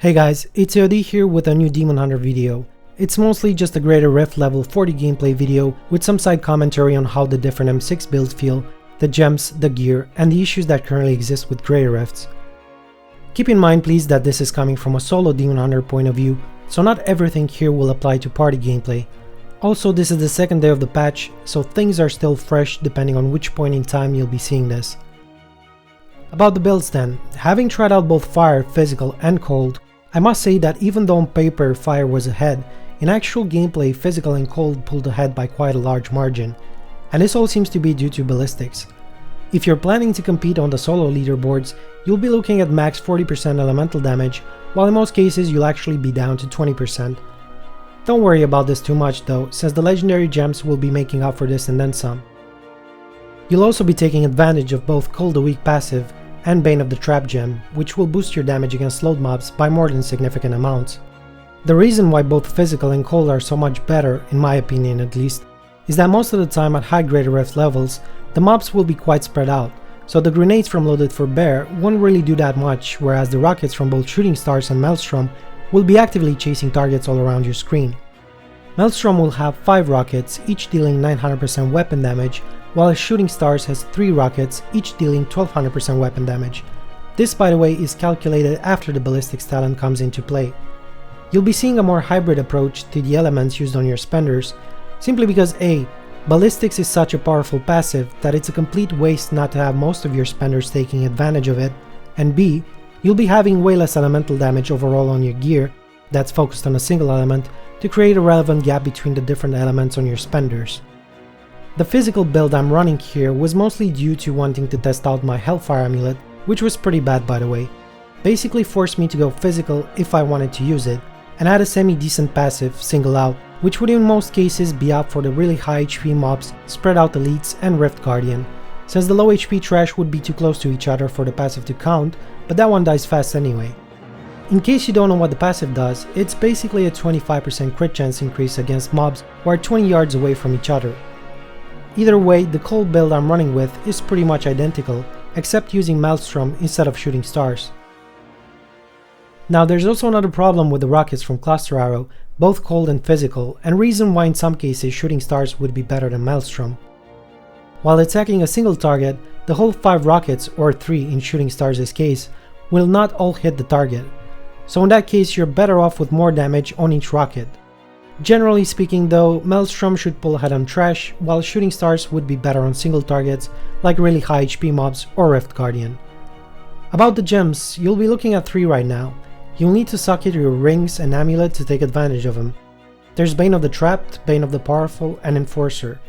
Hey guys, it's AOD here with a new Demon Hunter video. It's mostly just a Greater Rift level 40 gameplay video with some side commentary on how the different M6 builds feel, the gems, the gear, and the issues that currently exist with Greater Rifts. Keep in mind please that this is coming from a solo Demon Hunter point of view, so not everything here will apply to party gameplay. Also, this is the second day of the patch, so things are still fresh depending on which point in time you'll be seeing this. About the builds then, having tried out both fire, physical and cold, I must say that even though on paper fire was ahead, in actual gameplay physical and cold pulled ahead by quite a large margin, and this all seems to be due to ballistics. If you're planning to compete on the solo leaderboards, you'll be looking at max 40% elemental damage, while in most cases you'll actually be down to 20%. Don't worry about this too much though, since the legendary gems will be making up for this and then some. You'll also be taking advantage of both Cold the Weak passive and Bane of the Trap gem, which will boost your damage against slowed mobs by more than significant amounts. The reason why both physical and cold are so much better, in my opinion at least, is that most of the time at high Greater Rift levels, the mobs will be quite spread out, so the grenades from Loaded for Bear won't really do that much, whereas the rockets from both Shooting Stars and Maelstrom will be actively chasing targets all around your screen. Maelstrom will have 5 rockets, each dealing 900% weapon damage, while Shooting Stars has 3 rockets, each dealing 1200% weapon damage. This, by the way, is calculated after the ballistics talent comes into play. You'll be seeing a more hybrid approach to the elements used on your spenders, simply because A, ballistics is such a powerful passive that it's a complete waste not to have most of your spenders taking advantage of it, and B, you'll be having way less elemental damage overall on your gear that's focused on a single element to create a relevant gap between the different elements on your spenders. The physical build I'm running here was mostly due to wanting to test out my Hellfire amulet, which was pretty bad by the way. Basically forced me to go physical if I wanted to use it, and had a semi-decent passive, Single Out, which would in most cases be out for the really high HP mobs, Spread Out Elites and Rift Guardian, since the low HP trash would be too close to each other for the passive to count, but that one dies fast anyway. In case you don't know what the passive does, it's basically a 25% crit chance increase against mobs who are 20 yards away from each other. Either way, the cold build I'm running with is pretty much identical, except using Maelstrom instead of Shooting Stars. Now there's also another problem with the rockets from Cluster Arrow, both cold and physical, and reason why in some cases Shooting Stars would be better than Maelstrom. While attacking a single target, the whole 5 rockets, or 3 in Shooting Stars' case, will not all hit the target, so in that case you're better off with more damage on each rocket. Generally speaking though, Maelstrom should pull ahead on trash, while Shooting Stars would be better on single targets like really high HP mobs or Rift Guardian. About the gems, you'll be looking at 3 right now. You'll need to socket your rings and amulet to take advantage of them. There's Bane of the Trapped, Bane of the Powerful, and Enforcer.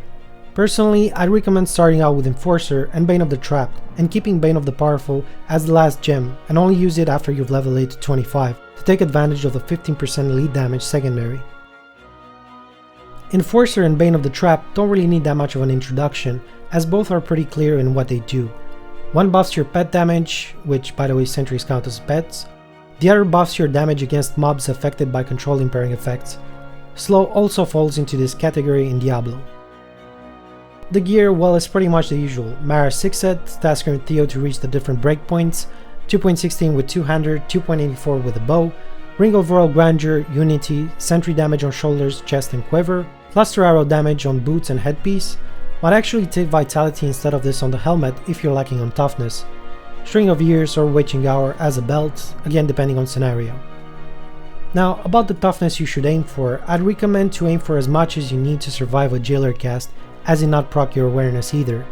Personally, I'd recommend starting out with Enforcer and Bane of the Trapped, and keeping Bane of the Powerful as the last gem, and only use it after you've leveled it to 25 to take advantage of the 15% elite damage secondary. Enforcer and Bane of the Trap don't really need that much of an introduction, as both are pretty clear in what they do. One buffs your pet damage, which by the way sentries count as pets. The other buffs your damage against mobs affected by control impairing effects. Slow also falls into this category in Diablo. The gear, well, is pretty much the usual. Mara 6 set, Tasker and Theo to reach the different breakpoints, 2.16 with two-hander, 2.84 with a bow, Ring of Royal Grandeur, Unity, Sentry damage on shoulders, chest and quiver, Cluster Arrow damage on boots and headpiece. Might actually take Vitality instead of this on the helmet if you're lacking on toughness. String of Years or Witching Hour as a belt, again depending on scenario. Now, about the toughness you should aim for, I'd recommend to aim for as much as you need to survive a Jailer cast, as in not proc your awareness either.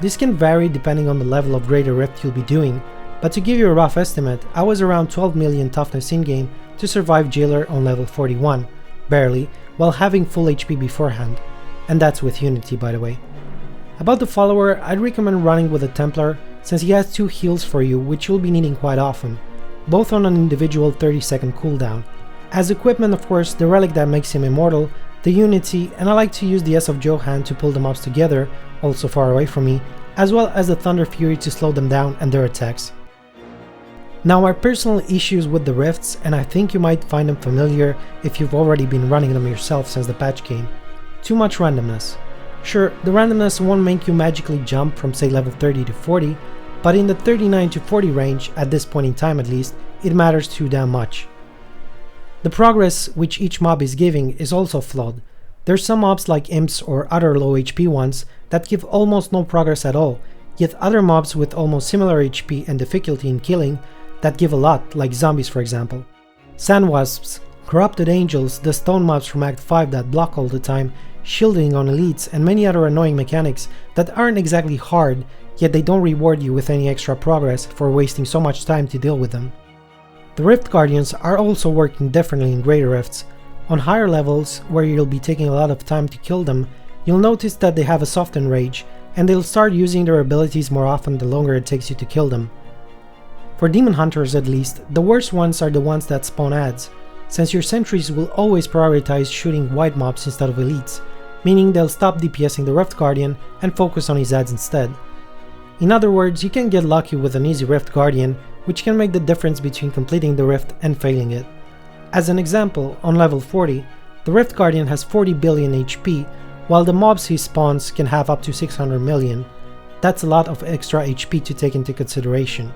This can vary depending on the level of Greater Rift you'll be doing, but to give you a rough estimate, I was around 12 million toughness in-game to survive Jailer on level 41, barely, while having full HP beforehand, and that's with Unity by the way. About the follower, I'd recommend running with a Templar, since he has 2 heals for you which you'll be needing quite often, both on an individual 30-second cooldown. As equipment of course, the relic that makes him immortal, the Unity, and I like to use the S of Johan to pull the mobs together, also far away from me, as well as the Thunder Fury to slow them down and their attacks. Now our personal issues with the rifts, and I think you might find them familiar if you've already been running them yourself since the patch came. Too much randomness. Sure, the randomness won't make you magically jump from say level 30 to 40, but in the 39 to 40 range, at this point in time at least, it matters too damn much. The progress which each mob is giving is also flawed. There's some mobs like imps or other low HP ones that give almost no progress at all, yet other mobs with almost similar HP and difficulty in killing that give a lot, like zombies for example. Sand wasps, corrupted angels, the stone mobs from Act 5 that block all the time, shielding on elites, and many other annoying mechanics that aren't exactly hard, yet they don't reward you with any extra progress for wasting so much time to deal with them. The Rift Guardians are also working differently in greater rifts. On higher levels, where you'll be taking a lot of time to kill them, you'll notice that they have a softened rage, and they'll start using their abilities more often the longer it takes you to kill them. For demon hunters at least, the worst ones are the ones that spawn adds, since your sentries will always prioritize shooting white mobs instead of elites, meaning they'll stop DPSing the Rift Guardian and focus on his adds instead. In other words, you can get lucky with an easy Rift Guardian, which can make the difference between completing the Rift and failing it. As an example, on level 40, the Rift Guardian has 40 billion HP, while the mobs he spawns can have up to 600 million. That's a lot of extra HP to take into consideration.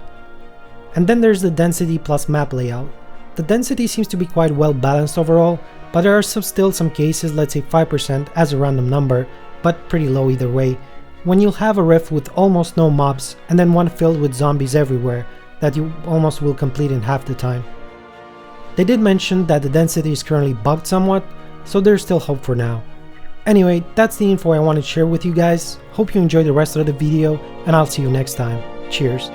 And then there's the density plus map layout. The density seems to be quite well balanced overall, but there are still some cases, let's say 5% as a random number, but pretty low either way, when you'll have a rift with almost no mobs and then one filled with zombies everywhere that you almost will complete in half the time. They did mention that the density is currently bugged somewhat, so there's still hope for now. Anyway, that's the info I wanted to share with you guys. Hope you enjoyed the rest of the video, and I'll see you next time. Cheers.